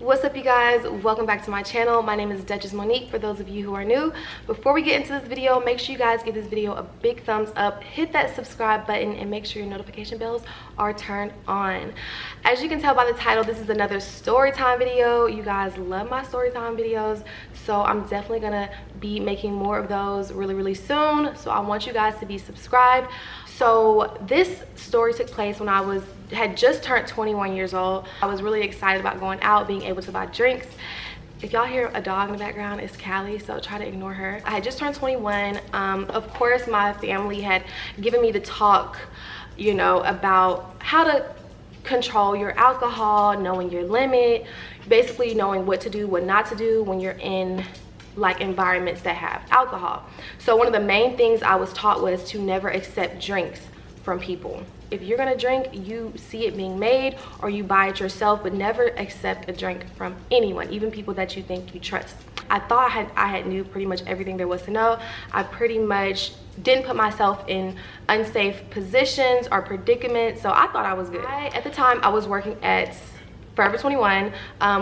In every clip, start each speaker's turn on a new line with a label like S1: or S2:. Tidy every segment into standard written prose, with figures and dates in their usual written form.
S1: What's up, you guys? Welcome back to my channel. My name is Dutchess Monique, for those of you who are new. Before we get into this video, make sure you guys give this video a big thumbs up, hit that subscribe button, and make sure your notification bells are turned on. As you can tell by the title, this is another story time video. You guys love my story time videos, so I'm definitely gonna be making more of those really soon. So I want you guys to be subscribed. So this story took place when I had just turned 21 years old. I was really excited about going out, being able to buy drinks. If y'all hear a dog in the background, it's Callie, so try to ignore her. I had just turned 21. Of course, my family had given me the talk, you know, about how to control your alcohol, knowing your limit, basically knowing what to do, what not to do when you're in like environments that have alcohol. So one of the main things I was taught was to never accept drinks from people. If you're gonna drink, you see it being made or you buy it yourself, but never accept a drink from anyone, even people that you think you trust. I thought I had knew pretty much everything there was to know. I pretty much didn't put myself in unsafe positions or predicaments, so I thought I was good. At the time, I was working at Forever 21,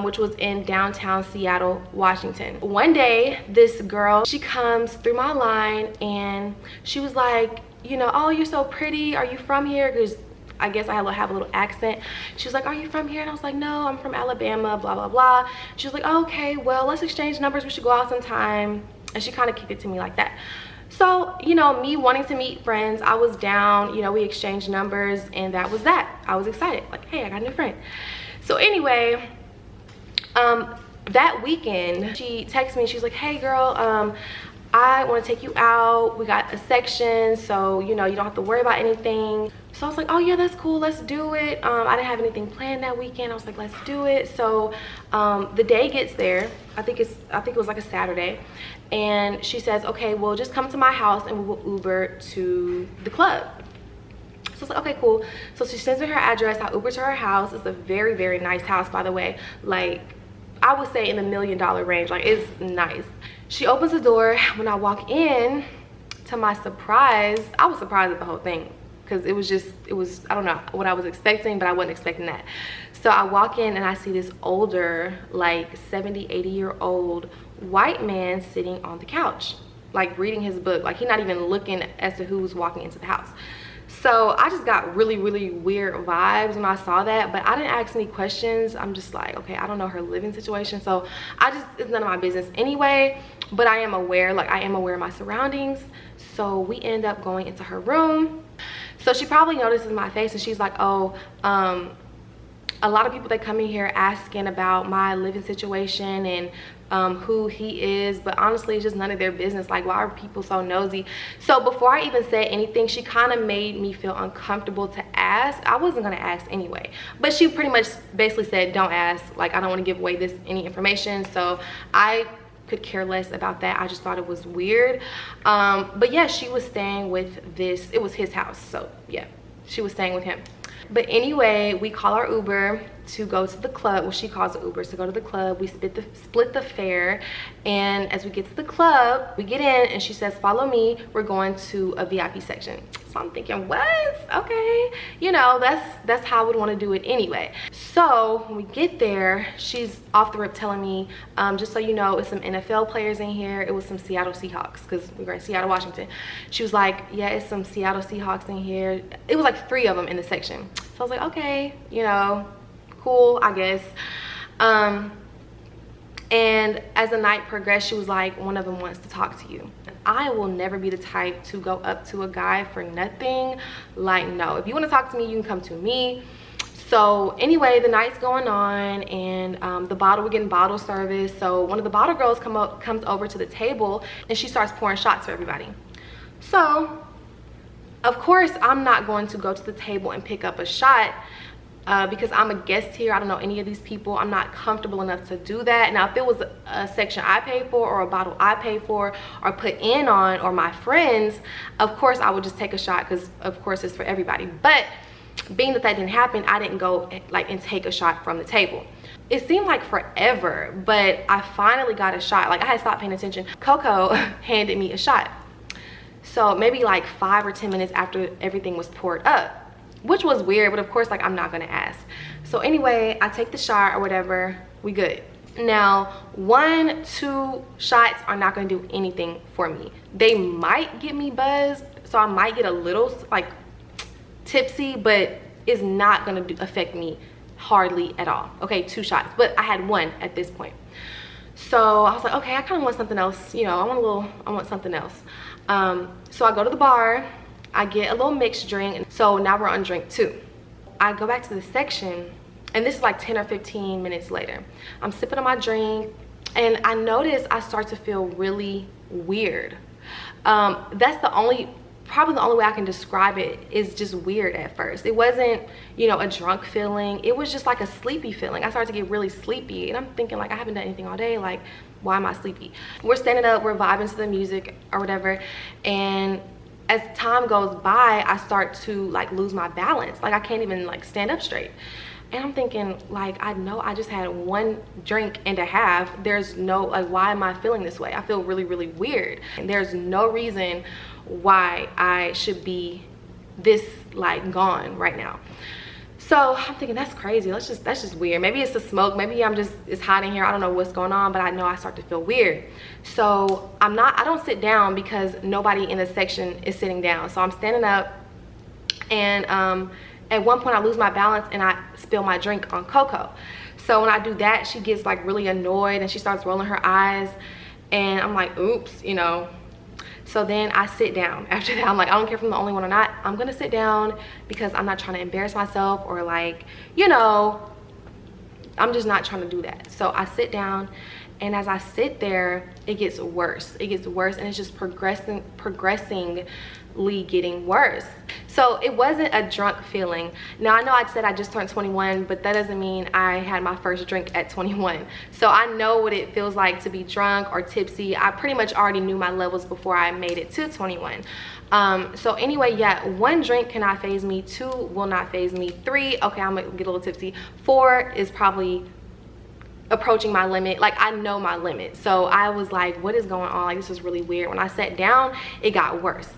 S1: which was in downtown Seattle, Washington. One day, this girl, she comes through my line and she was like, you know, oh, you're so pretty. Are you from here? Because I guess I have a little accent. She was like, are you from here? And I was like, no, I'm from Alabama, blah, blah, blah. She was like, oh, okay, well, let's exchange numbers. We should go out sometime. And she kind of kicked it to me like that. So, you know, me wanting to meet friends, I was down, you know, we exchanged numbers and that was that. I was excited, like, hey, I got a new friend. So anyway, that weekend, she texted me, she's like, hey girl, I want to take you out. We got a section, so you know, you don't have to worry about anything. So I was like, oh yeah, that's cool, let's do it. I didn't have anything planned that weekend. I was like, let's do it. So the day gets there, I think it was like a Saturday, and she says, okay, well, just come to my house and we will Uber to the club. So I was like, okay, cool. So she sends me her address. I Uber to her house. It's a very nice house, by the way. Like, I would say in the $1 million range. Like, it's nice. She opens the door. When I walk in, to my surprise, I was surprised at the whole thing because it was I don't know what I was expecting, but I wasn't expecting that. So I walk in and I see this older, like 70, 80-year-old white man sitting on the couch, like reading his book. Like, he's not even looking as to who's walking into the house. So I just got really weird vibes when I saw that, but I didn't ask any questions. I'm just like, okay, I don't know her living situation, so it's none of my business anyway. But I am aware, like, I am aware of my surroundings. So we end up going into her room. So she probably notices my face and she's like, oh, a lot of people that come in here asking about my living situation and who he is, but honestly, it's just none of their business. Like, why are people so nosy? So before I even said anything, she kind of made me feel uncomfortable to ask. I wasn't gonna ask anyway, but she pretty much basically said, don't ask. Like, I don't want to give away any information. So I could care less about that. I just thought it was weird. But yeah, she was staying with this, it was his house, so yeah, she was staying with him. But anyway, we call our Uber to go to the club. Well, she calls the Uber to go to the club. We split the fare, and as we get to the club, we get in and she says, follow me, we're going to a VIP section. So I'm thinking, what? Okay, you know, that's how I would want to do it anyway. So when we get there, she's off the rip telling me, just so you know, it's some NFL players in here. It was some Seattle Seahawks, because we were in Seattle, Washington. She was like, yeah, it's some Seattle Seahawks in here. It was like 3 of them in the section. So I was like, okay, you know, cool, I guess. And as the night progressed, she was like, one of them wants to talk to you. I will never be the type to go up to a guy for nothing. Like, no, if you want to talk to me, you can come to me. So anyway, the night's going on, and we're getting bottle service. So one of the bottle girls comes over to the table and she starts pouring shots for everybody. So of course, I'm not going to go to the table and pick up a shot because I'm a guest here. I don't know any of these people. I'm not comfortable enough to do that. Now, if it was a section I paid for or a bottle I paid for or put in on, or my friends, of course I would just take a shot because of course it's for everybody. But being that didn't happen, I didn't go like and take a shot from the table. It seemed like forever, but I finally got a shot. Like, I had stopped paying attention. Coco handed me a shot. So maybe like 5 or 10 minutes after everything was poured up, which was weird, but of course, like, I'm not gonna ask. So anyway, I take the shot or whatever, we good. Now 1-2 shots are not going to do anything for me. They might get me buzzed, so I might get a little like tipsy, but it's not going to affect me hardly at all. Okay, 2 shots, but I had 1 at this point. So I was like, okay, I kind of want something else, you know, I want something else. So I go to the bar, I get a little mixed drink. So now we're on drink 2. I go back to the section, and this is like 10 or 15 minutes later. I'm sipping on my drink, and I notice I start to feel really weird. That's probably the only way I can describe it, is just weird at first. It wasn't, you know, a drunk feeling. It was just like a sleepy feeling. I started to get really sleepy, and I'm thinking like, I haven't done anything all day. Like, why am I sleepy? We're standing up, we're vibing to the music or whatever, and as time goes by, I start to like lose my balance. Like I can't even like stand up straight. And I'm thinking, like, I know I just had 1 drink and a half. There's no, like, why am I feeling this way? I feel really, really weird. And there's no reason why I should be this, like, gone right now. So I'm thinking, that's crazy. That's just weird. Maybe it's the smoke. Maybe it's hot in here. I don't know what's going on, but I know I start to feel weird. So I don't sit down because nobody in the section is sitting down. So I'm standing up, and at one point I lose my balance and I spill my drink on Coco. So when I do that, she gets like really annoyed and she starts rolling her eyes, and I'm like, oops, you know. So then I sit down after that. I'm like, I don't care if I'm the only one or not, I'm gonna sit down because I'm not trying to embarrass myself, or like, you know, I'm just not trying to do that. So I sit down, and as I sit there, it gets worse. It gets worse, and it's just progressingly getting worse. So it wasn't a drunk feeling. Now I know I said I just turned 21, but that doesn't mean I had my first drink at 21. So I know what it feels like to be drunk or tipsy. I pretty much already knew my levels before I made it to 21. So anyway, yeah, 1 drink cannot faze me, 2 will not faze me, 3, okay, I'm gonna get a little tipsy, 4 is probably approaching my limit. Like, I know my limit. So I was like, what is going on? Like, this is really weird. When I sat down, it got worse.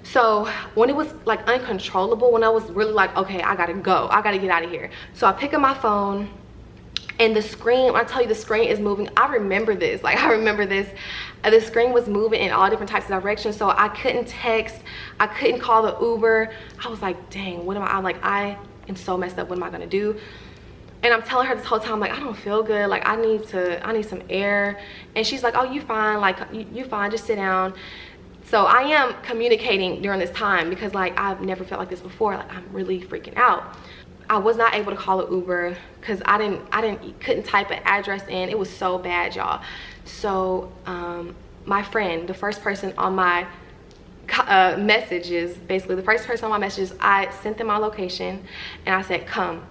S1: So when it was like uncontrollable, when I was really like, okay, I gotta go, I gotta get out of here. So I pick up my phone, and the screen, when I tell you the screen is moving, I remember this, like I remember this. The screen was moving in all different types of directions, so I couldn't text, I couldn't call the Uber. I was like, dang, what am I'm like, I am so messed up, what am I gonna do? And I'm telling her this whole time, like, I don't feel good, like I need some air. And she's like, oh, you fine, like you fine, just sit down. So I am communicating during this time because like I've never felt like this before. Like, I'm really freaking out. I was not able to call an Uber because I couldn't type an address in. It was so bad, y'all. So my friend, the first person on my messages, basically the first person on my messages, I sent them my location and I said, come.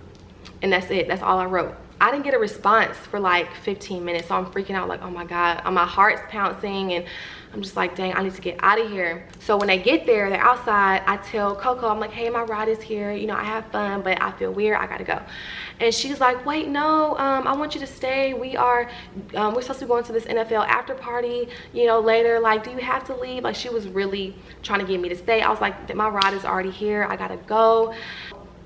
S1: And that's it. That's all I wrote. I didn't get a response for like 15 minutes. So I'm freaking out, like, oh my God, my heart's pouncing, and I'm just like, dang, I need to get out of here. So when they get there, they're outside, I tell Coco, I'm like, hey, my ride is here. You know, I have fun, but I feel weird, I gotta go. And she's like, wait, no, I want you to stay. We're supposed to be going to this NFL after party, you know, later. Like, do you have to leave? Like, she was really trying to get me to stay. I was like, my ride is already here, I gotta go.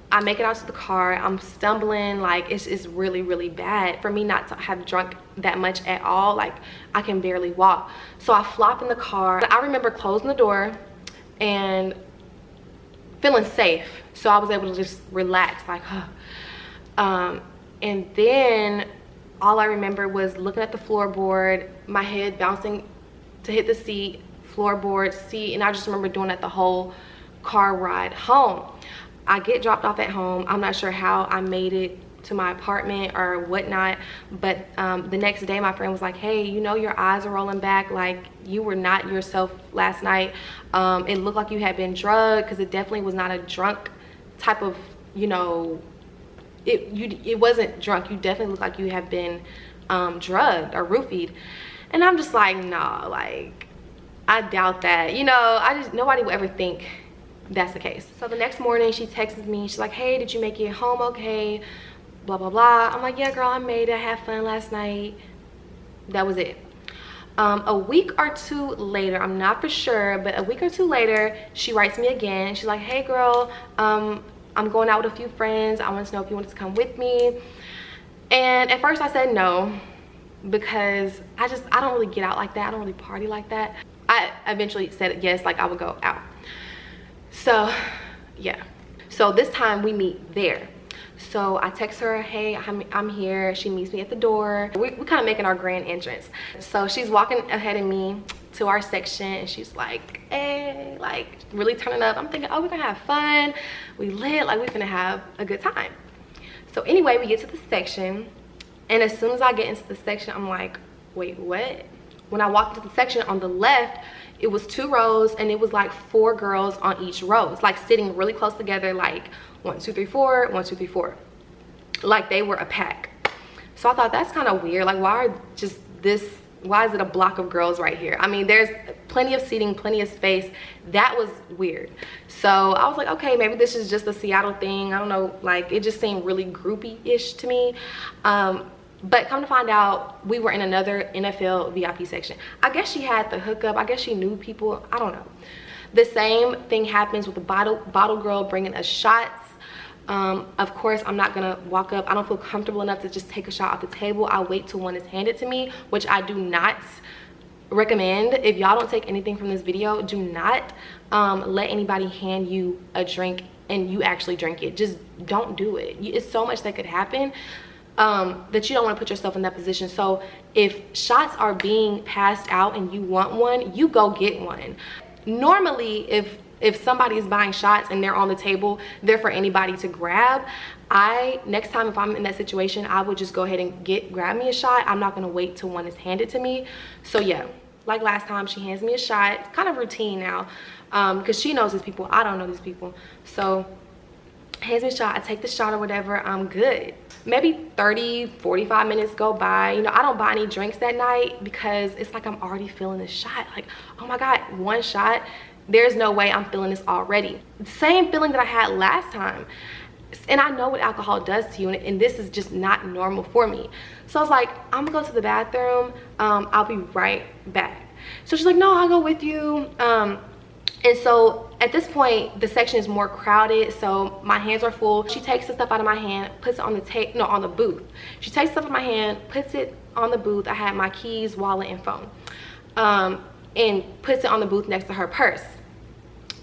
S1: I make it out to the car, I'm stumbling, like it's really, really bad for me not to have drunk that much at all. Like, I can barely walk. So I flop in the car. I remember closing the door and feeling safe. So I was able to just relax, like, huh. And then all I remember was looking at the floorboard, my head bouncing to hit the seat, floorboard, seat, and I just remember doing that the whole car ride home. I get dropped off at home. I'm not sure how I made it to my apartment or whatnot, but the next day my friend was like, hey, you know, your eyes are rolling back, like you were not yourself last night. It looked like you had been drugged, because it definitely was not a drunk type of, you know, it wasn't drunk. You definitely look like you have been drugged or roofied. And I'm just like, nah, like I doubt that, you know. Nobody would ever think that's the case. So the next morning she texts me, she's like, hey, did you make it home okay, blah blah blah. I'm like, yeah girl, I made it, I had fun last night. That was it. A week or 2 later, I'm not for sure, but a week or 2 later, she writes me again. She's like, hey girl, I'm going out with a few friends. I wanted to know if you wanted to come with me. And at first I said no, because I don't really get out like that. I don't really party like that. I eventually said yes, like I would go out. So yeah, so this time we meet there. So I text her, hey, I'm here. She meets me at the door. We're kind of making our grand entrance. So she's walking ahead of me to our section, and she's like, hey, like really turning up. I'm thinking, oh, we're gonna have fun. We lit, like we're gonna have a good time. So anyway, we get to the section, and as soon as I get into the section, I'm like, wait, what? When I walked into the section on the left, it was 2 rows, and it was like 4 girls on each row. It's like sitting really close together, like 1, 2, 3, 4, 1, 2, 3, 4. Like they were a pack. So I thought that's kind of weird. Like, why is it a block of girls right here? I mean, there's plenty of seating, plenty of space. That was weird. So I was like, okay, maybe this is just a Seattle thing. I don't know, like it just seemed really groupie-ish to me. But come to find out, we were in another NFL VIP section. I guess she had the hookup. I guess she knew people. I don't know. The same thing happens with the bottle girl bringing us shots. Of course, I'm not gonna walk up. I don't feel comfortable enough to just take a shot off the table. I'll wait till one is handed to me, which I do not recommend. If y'all don't take anything from this video, do not let anybody hand you a drink and you actually drink it. Just don't do it. It's so much that could happen that you don't want to put yourself in that position. So if shots are being passed out and you want one, you go get one. Normally, if somebody is buying shots and they're on the table, they're for anybody to grab. Next time if I'm in that situation, I would just go ahead and grab me a shot. I'm not gonna wait till one is handed to me. So yeah, like last time, she hands me a shot. It's kind of routine now, because she knows these people. I don't know these people. So hands me a shot, I take the shot or whatever, I'm good. Maybe 30-45 minutes go by. You know, I don't buy any drinks that night because it's like I'm already feeling the shot. Like, oh my God, 1 shot, there's no way I'm feeling this already. Same feeling that I had last time. And I know what alcohol does to you, and this is just not normal for me. So I was like, I'm gonna go to the bathroom, I'll be right back. So she's like, no, I'll go with you. And so at this point, the section is more crowded, so my hands are full. She takes the stuff out of my hand, puts it on the on the booth. She takes stuff out of my hand, puts it on the booth. I had my keys, wallet, and phone. And puts it on the booth next to her purse.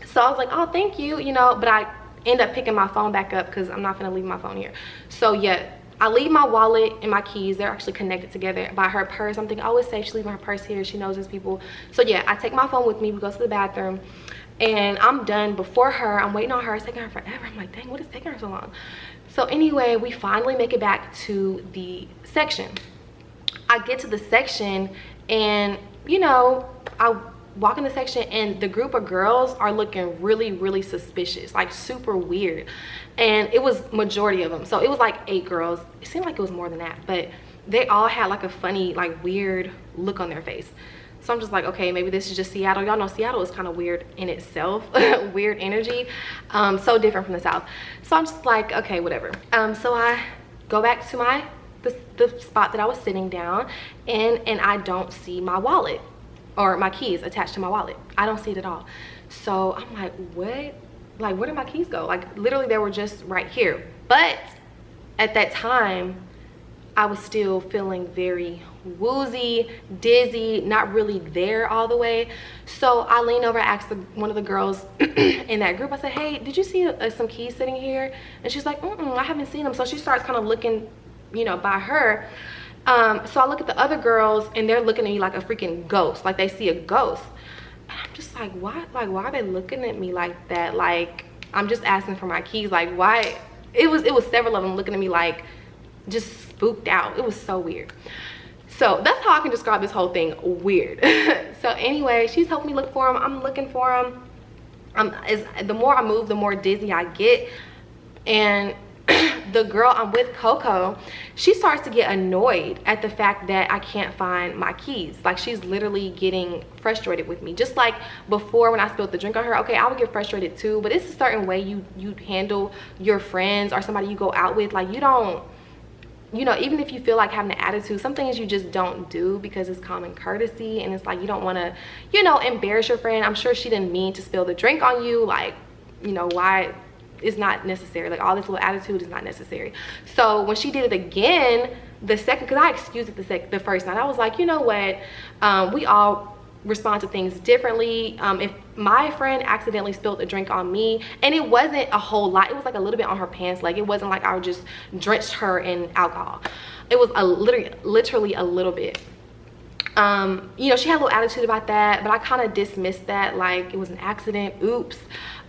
S1: So I was like, oh, thank you, you know, but I end up picking my phone back up because I'm not gonna leave my phone here. So yeah, I leave my wallet and my keys. They're actually connected together by her purse. I'm thinking, oh, it's safe. She's leaving her purse here. She knows these people. So yeah, I take my phone with me. We go to the bathroom, and I'm done before her. I'm waiting on her. It's taking her forever. I'm like, dang, what is taking her so long? So anyway, we finally make it back to the section. I get to the section, and you know, I walk in the section, and the group of girls are looking really suspicious, like super weird. And it was majority of them, so it was like 8 girls. It seemed like it was more than that, but they all had like a funny, like weird look on their face. So I'm just like, okay, maybe this is just Seattle. Y'all know Seattle is kind of weird in itself. Weird energy, so different from the South. So I'm just like, okay, whatever. So I go back to the spot that I was sitting down, and I don't see my wallet or my keys attached to my wallet. I don't see it at all. So I'm like, what? Like, where did my keys go? Like, literally they were just right here. But at that time, I was still feeling very woozy, dizzy, not really there all the way. So I leaned over and asked one of the girls in that group, I said, hey, did you see some keys sitting here? And she's like, I haven't seen them. So she starts kind of looking, you know, by her. So I look at the other girls, and they're looking at me like a freaking ghost, like they see a ghost. And I'm just like, what? Like, why are they looking at me like that? Like, I'm just asking for my keys. Like, why? It was several of them looking at me like just spooked out. It was so weird. So that's how I can describe this whole thing, weird. So anyway, she's helping me look for them. I'm looking for them. The more I move, the more dizzy I get. And the girl I'm with, Coco, she starts to get annoyed at the fact that I can't find my keys. Like, she's literally getting frustrated with me. Just like before when I spilled the drink on her, okay, I would get frustrated too, but it's a certain way you handle your friends or somebody you go out with. Like, you don't, you know, even if you feel like having an attitude, some things you just don't do because it's common courtesy, and it's like you don't want to, you know, embarrass your friend. I'm sure she didn't mean to spill the drink on you. Like, you know, why? is not necessary. Like, all this little attitude is not necessary. So when she did it again, the second, because I excused it the first night, I was like, you know what, we all respond to things differently. If my friend accidentally spilled a drink on me, and it wasn't a whole lot, it was like a little bit on her pants leg, it wasn't like I just drenched her in alcohol. It was literally a little bit. You know, she had a little attitude about that, but I kind of dismissed that like it was an accident, oops.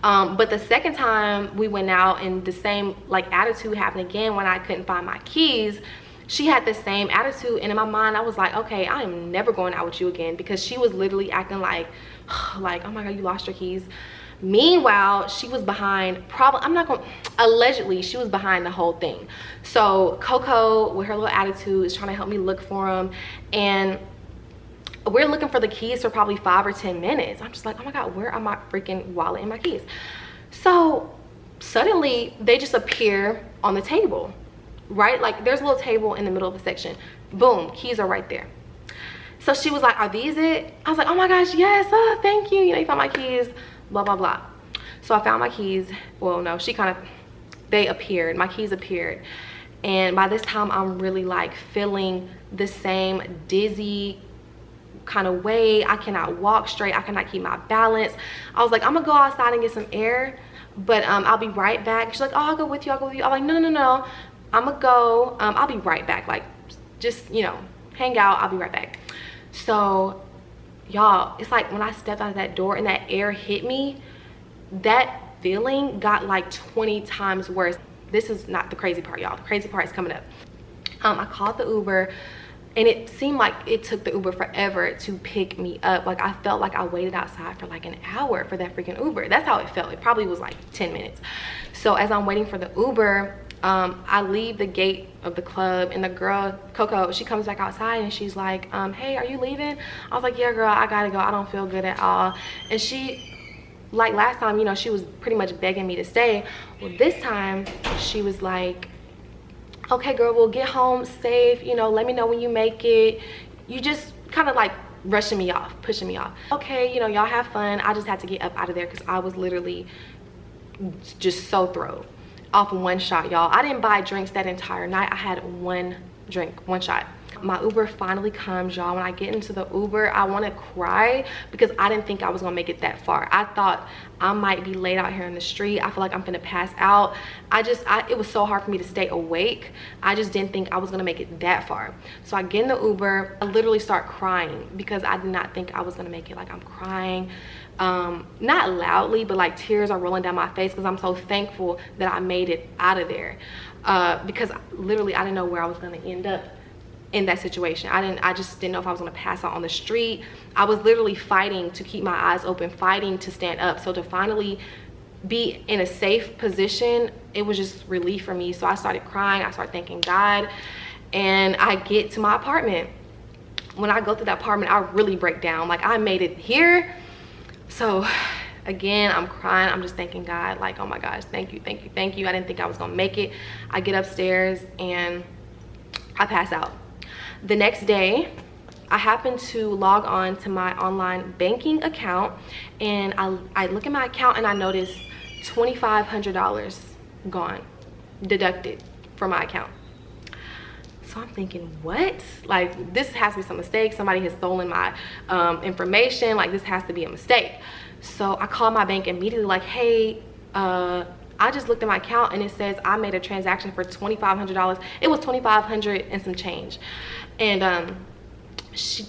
S1: But the second time we went out and the same like attitude happened again when I couldn't find my keys, she had the same attitude, and in my mind I was like, okay, I am never going out with you again, because she was literally acting like oh my god, you lost your keys. Meanwhile, she was behind, allegedly she was behind the whole thing. So Coco, with her little attitude, is trying to help me look for them, and we're looking for the keys for probably 5 or 10 minutes. I'm just like, oh my god, where are my freaking wallet and my keys? So suddenly they just appear on the table, right? Like, there's a little table in the middle of the section. Boom, keys are right there. So she was like, are these it? I was like, oh my gosh, yes, thank you. You know, you found my keys, blah, blah, blah. So I found my keys. Well, no, they appeared. My keys appeared. And by this time, I'm really like feeling the same dizzy kind of way. I cannot walk straight. I cannot keep my balance. I was like, I'm gonna go outside and get some air, but I'll be right back. She's like, oh, I'll go with you. I'm like, no. I'm gonna go, I'll be right back. Like, just, you know, hang out, I'll be right back. So y'all, it's like when I stepped out of that door and that air hit me, that feeling got like 20 times worse. This is not the crazy part, y'all. The crazy part is coming up. I called the Uber, and it seemed like it took the Uber forever to pick me up. Like, I felt like I waited outside for like an hour for that freaking Uber. That's how it felt. It probably was like 10 minutes. So as I'm waiting for the Uber, I leave the gate of the club, and the girl, Coco, she comes back outside and she's like, hey, are you leaving? I was like, yeah, girl, I gotta go. I don't feel good at all. And she, like last time, you know, she was pretty much begging me to stay. Well, this time she was like, okay, girl, we'll get home safe. You know, let me know when you make it. You just kind of like rushing me off, pushing me off. Okay, you know, y'all have fun. I just had to get up out of there because I was literally just so thrown off one shot, y'all. I didn't buy drinks that entire night. I had one drink, one shot. My Uber finally comes, y'all. When I get into the Uber, I want to cry because I didn't think I was gonna make it that far. I thought I might be laid out here in the street. I feel like I'm gonna pass out. It was so hard for me to stay awake. I just didn't think I was gonna make it that far. So I get in the Uber, I literally start crying because I did not think I was gonna make it. Like, I'm crying, not loudly, but like tears are rolling down my face because I'm so thankful that I made it out of there, because literally I didn't know where I was gonna end up in that situation. I just didn't know if I was gonna pass out on the street. I was literally fighting to keep my eyes open, fighting to stand up. So to finally be in a safe position, it was just relief for me. So I started crying, I started thanking God, and I get to my apartment. When I go through that apartment, I really break down. Like, I made it here. So again, I'm crying, I'm just thanking God, like, oh my gosh, thank you, thank you, thank you. I didn't think I was gonna make it. I get upstairs and I pass out. The next day, I happen to log on to my online banking account, and I look at my account and I notice $2,500 gone, deducted from my account. So I'm thinking, what? Like, this has to be some mistake. Somebody has stolen my information. Like, this has to be a mistake. So I call my bank immediately, like, hey, I just looked at my account and it says I made a transaction for $2,500. It was $2,500 and some change. And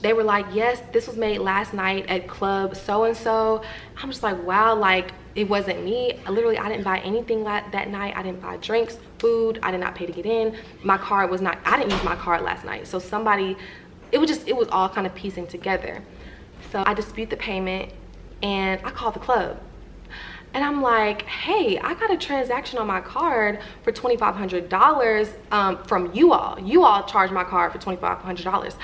S1: they were like, yes, this was made last night at club so-and-so. I'm just like, wow, like, it wasn't me. I didn't buy anything that night. I didn't buy drinks, food. I did not pay to get in. My card was not, I didn't use my card last night. So somebody, it was all kind of piecing together. So I dispute the payment and I call the club. And I'm like, hey, I got a transaction on my card for $2,500 from you all. You all charged my card for $2,500.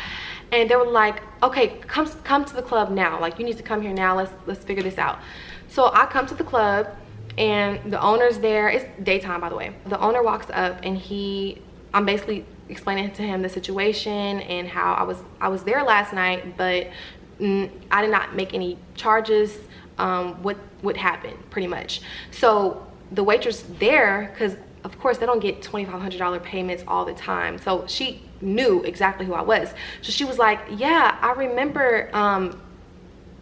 S1: And they were like, okay, come to the club now. Like, you need to come here now. Let's figure this out. So I come to the club and the owner's there. It's daytime, by the way. The owner walks up and I'm basically explaining to him the situation and how I was there last night, but I did not make any charges. What happened, pretty much. So the waitress there, because of course they don't get $2,500 payments all the time, so she knew exactly who I was. So she was like, yeah, I remember,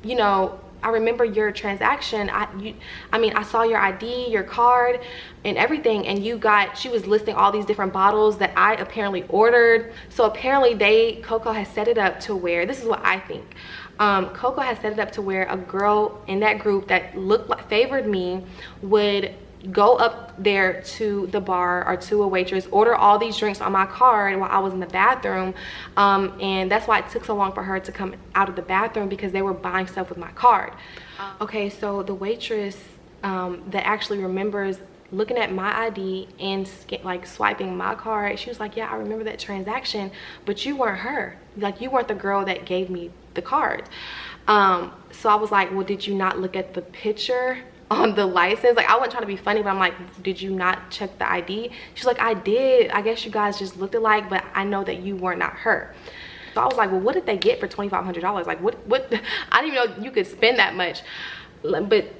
S1: you know, I remember your transaction. I mean, I saw your ID, your card, and everything, and she was listing all these different bottles that I apparently ordered. So apparently Coco has set it up to where, this is what I think, Coco has set it up to where a girl in that group that favored me would go up there to the bar or to a waitress, order all these drinks on my card while I was in the bathroom, and that's why it took so long for her to come out of the bathroom, because they were buying stuff with my card. Okay, so the waitress that actually remembers looking at my ID and like swiping my card, she was like, yeah, I remember that transaction, but you weren't her. Like, you weren't the girl that gave me the card. So I was like, well, did you not look at the picture on the license? Like, I wasn't trying to be funny, but I'm like, did you not check the ID? She's like, I did. I guess you guys just looked alike, but I know that you were not her. So I was like, well, what did they get for $2,500? Like, what I didn't even know you could spend that much. But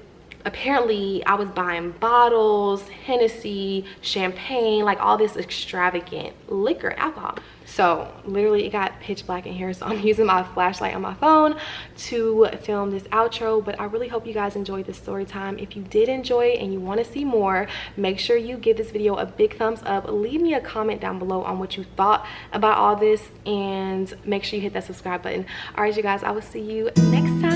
S1: apparently I was buying bottles, Hennessy, champagne, like all this extravagant liquor, alcohol. So literally it got pitch black in here, so I'm using my flashlight on my phone to film this outro. But I really hope you guys enjoyed this story time. If you did enjoy it and you want to see more, make sure you give this video a big thumbs up. Leave me a comment down below on what you thought about all this, and make sure you hit that subscribe button. All right, you guys, I will see you next time.